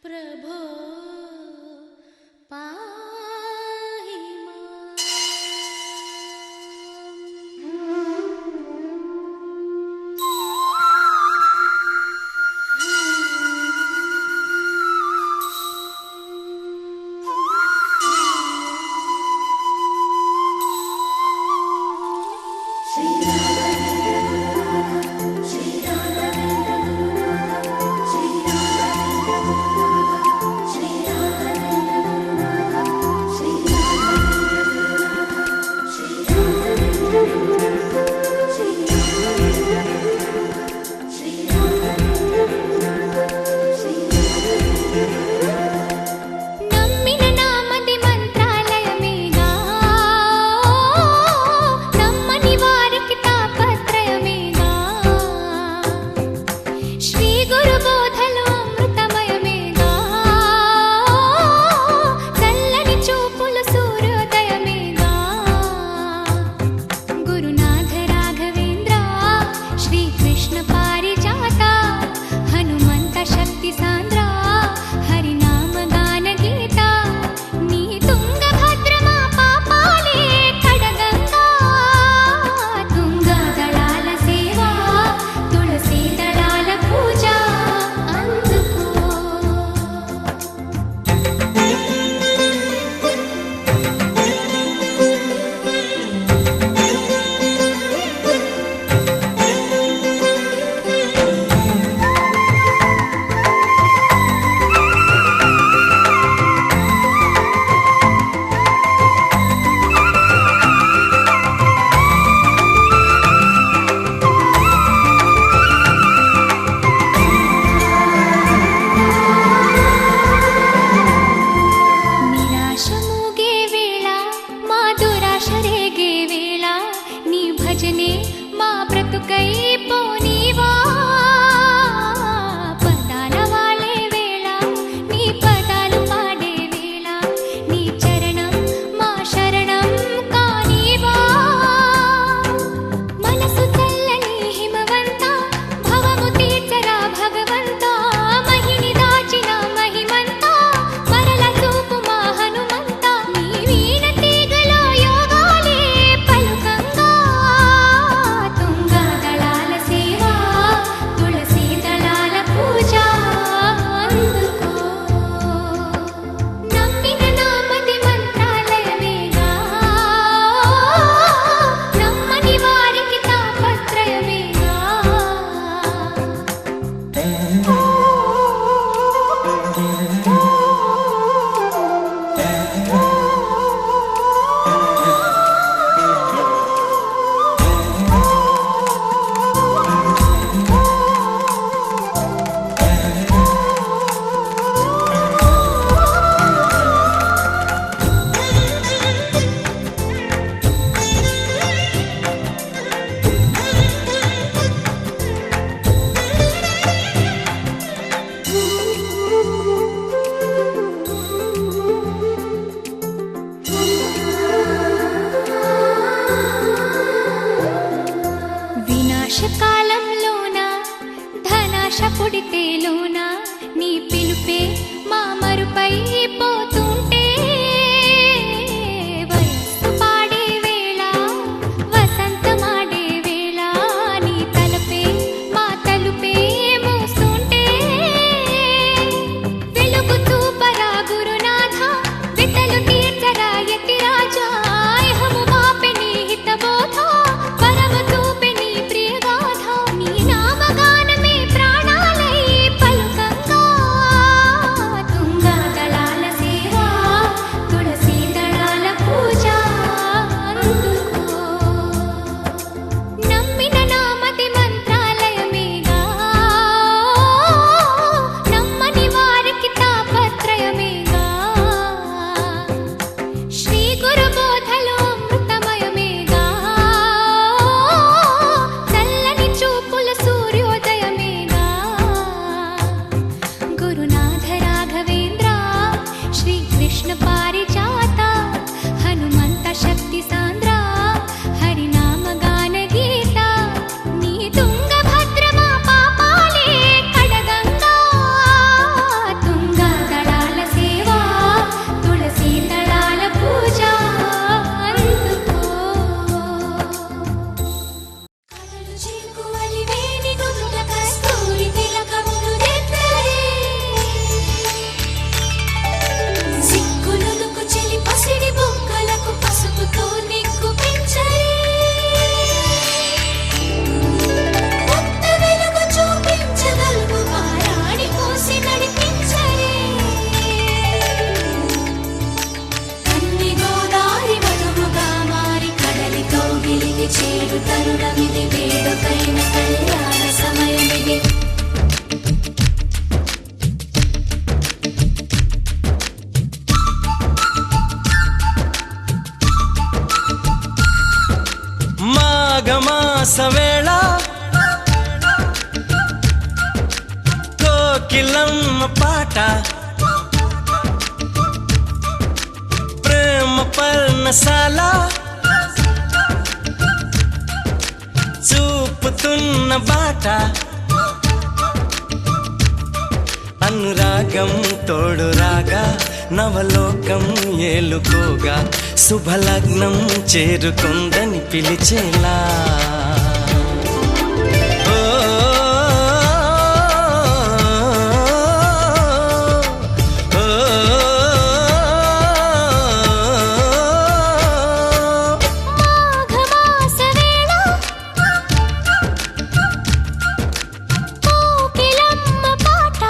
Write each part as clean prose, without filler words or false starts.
प्रभो पाहि माम्। వినాశకాలంలోన ధనాశ పుడితేలోన నీ పిలుపే మా మరుపై పోతుంటే వయస్సు పాడే వేళ వసంతమాడే వేళ నీ తలపే మా తలుపే మూస్తుంటే మాసవేళ కోకిలమ్మ పాట ప్రేమ పర్ణశాల చూపుతున్న బాట అనురాగం తోడు రాగా నవలోకం ఏలుకోగా శుభలగ్నం చేరుకుందని పిలిచేలా ఓ, ఓ, మాఘమాస వేళ కోకిలమ్మ పాట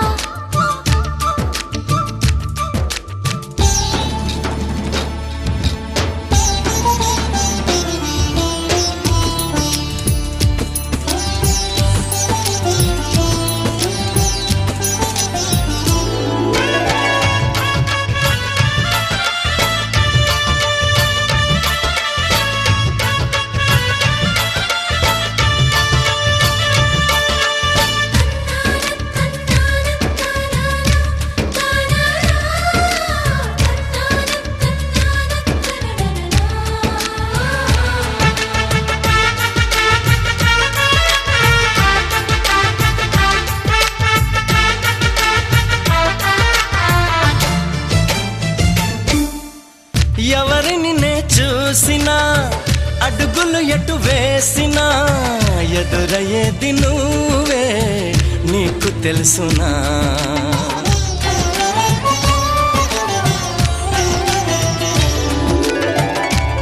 ఎవరిని నే చూసినా అడుగులు ఎటు వేసినా ఎదురయ్యేది నువ్వే నీకు తెలుసునా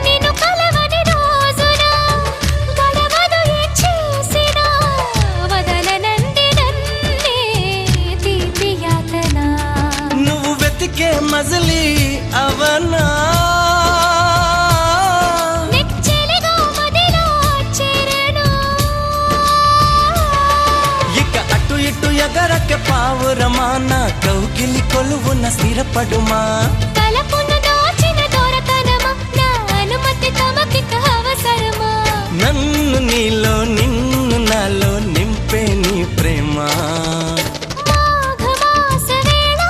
నిన్ను కలవని రోజున గడవదు ఏం చేసినా వదలనంది నన్నే తీపి యాతన నువ్వు వెతికే మజిలీ అవనా నెచ్చెలిగా మదిలో చేరను ఇక అటు ఇటు ఎగరక పావురమా నా కౌగిలి కొలువున స్థిరపడుమా తలపును దాచిన దొరతనమా నా అనుమతి తమకిక అవసరమా నన్ను నీలో నిన్ను నాలో నింపే నీ ప్రేమ మాఘమాస వేళ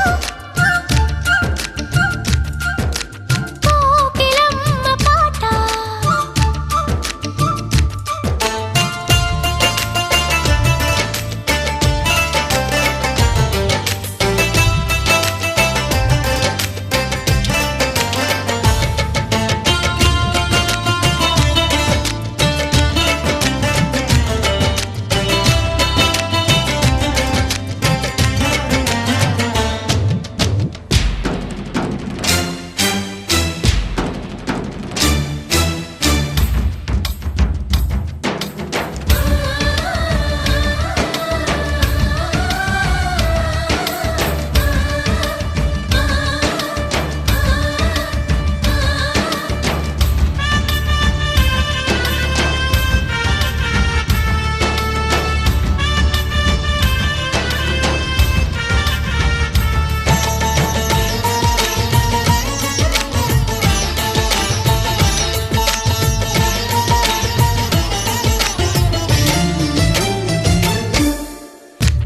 కోకిలమ్మ పాట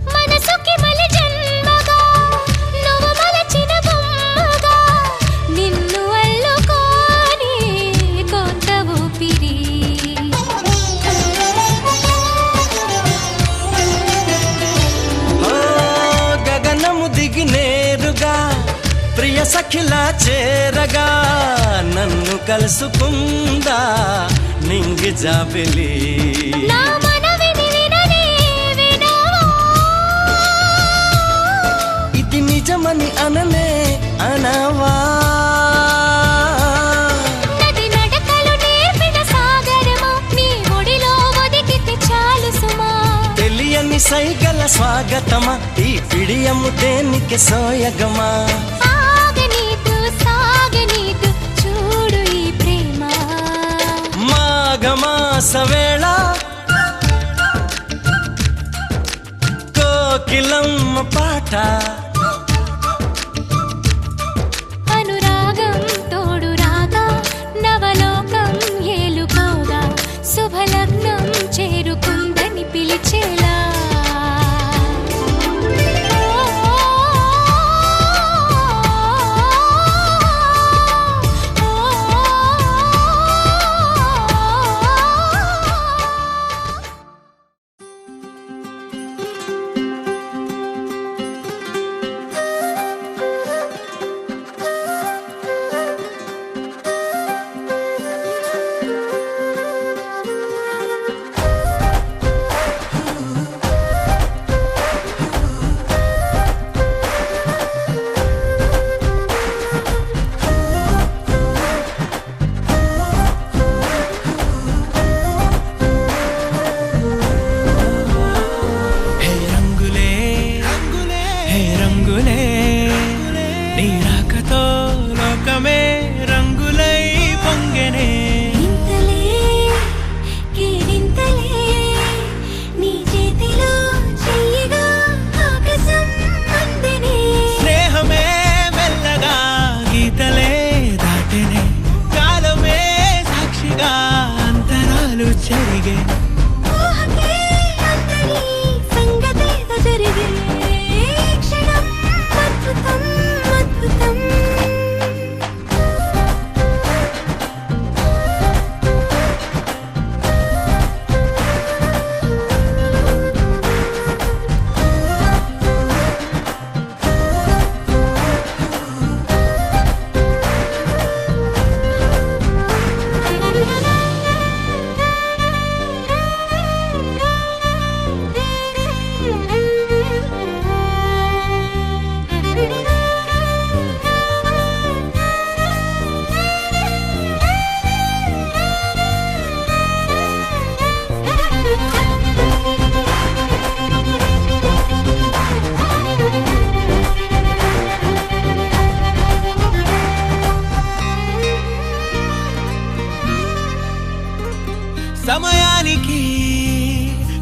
మనసుకి మలి జన్మగా నువ్వు మలచిన బొమ్మగా నిన్ను అల్లుకోని కొంత ఊపిరి ఓ గగనము దిగి నేరుగా ప్రియ సఖిలా చేరగా నన్ను కలుసుకుందా నింగి జాబిలి నా మనవిని విననే వినవా ఇది నిజమని అననే అనవా నది నడకలు నేర్పిన సాగరమా నీ ఒడిలో ఒదిగితే చాలు సుమా తెలియని సైగల స్వాగతమా ఈ పిడియము దేనికి సోయగమా ఆగనీదు సాగనీదు చూడు ఈ ప్రేమ మాఘమాస వేళ కోకిలమ్మ పాట అనురాగం తోడు రాగా నవలోకం ఏలుకోగా శుభలగ్నం చే రంగులే నీ రాకతో లోకమే రంగులై పొంగెనే ఇంతలే కేరింతలే నీ చేతిలో చెయ్యగా ఆకాశం అందెనే స్నేహమే మెల్లగా గీతలే దాటెనే కాలమే సాక్షిగా అంతరాలు చెరిగే ఊహకే అందరి సంగతేదో జరిగే క్షణం అద్భుతం అద్భుతం సమయానికి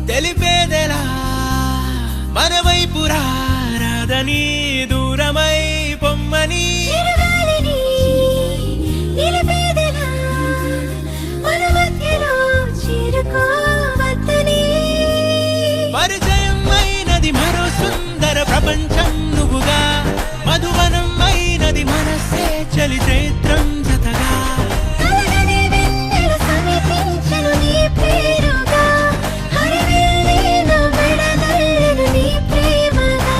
తెలిపేదెలా మన వైపు రాదని దూరమై పొమ్మని చిరుగాలిని నిలిపేదెలా మన మధ్యలో చేరుకోవద్దని పరిచయం అయినది మరో సుందర ప్రపంచం నువ్వుగా మధువనం అయినది మనసే చలి చైత్రం జతగా కలగని వెన్నెల సమీపించెను నీ పేరుగా హరివిల్లేను విడదల్లెను నీ ప్రేమగా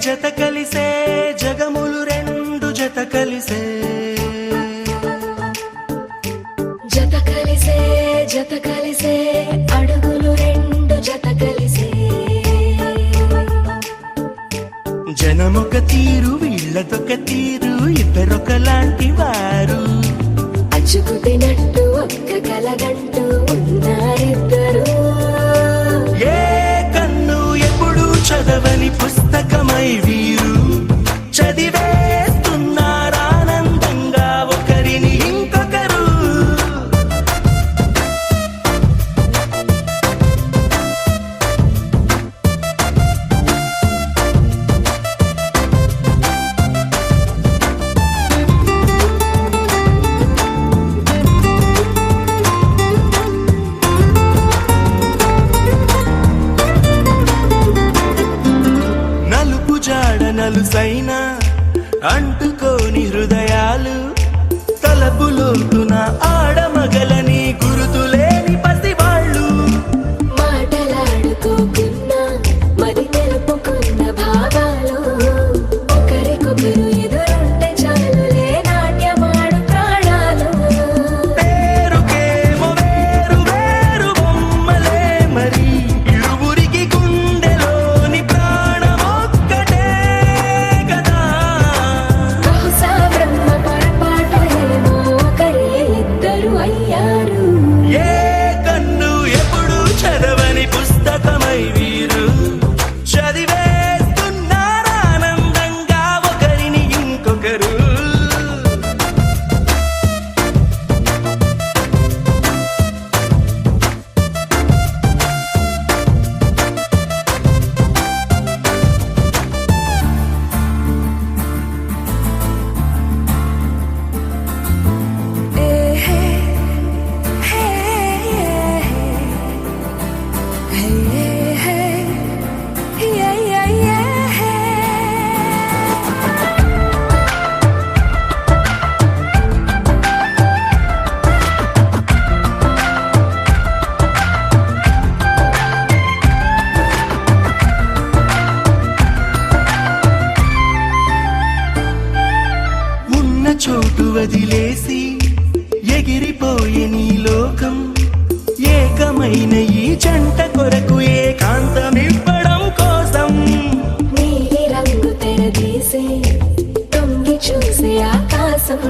జత కలిసే జగములు రెండు జత కలిసే జత కలిసే జత కలిసే అడుగులు రెండు జత కలిసే జనమొక తీరు వీళ్ళదొక తీరు ఇద్దరొకలాంటి వారు అచ్చుకు తినట్టు ఒక్క కలగంటూ ఉన్నారిద్దరు ఏ కన్ను ఎప్పుడు చదవని పుస్తకమై వీరు చదివేస్తున్నారానందంగా ఒకరిని ఇంకొకరు నలుపు జాడ నలుసైన అంటుకోని హృదయాలు తలపులోతున ఆడమగలని గురుతులేని పసివాళ్ళు మాటలాడుకోకున్నా మరి తెలుపుకున్న భావాలు ఒకరికొకరు ఎదురుంటే చాలులే నాట్యమాడు ప్రాణాలు పేరుకేమో వేరు వేరు బొమ్మలే మరి ఇరువురికి గుండెలోని ప్రాణమొక్కటే కదా బహుశా బ్రహ్మ పొరపాటు ఏమో ఒకరే ఇద్దరు అయ్యారు ఏ కన్ను ఎప్పుడు చదవని పుస్తకమై వీరు చదివేస్తున్నారానందంగా ఒకరిని ఇంకొకరు ఉన్న చోటు వదిలేసి ఎగిరిపోయే నీ లోకం ఏకమైన ఈ జంట కొరకు ఏకాంతమివ్వడం కోసం నీలి రంగు తెరదీసే తొంగి చూసే ఆకాశం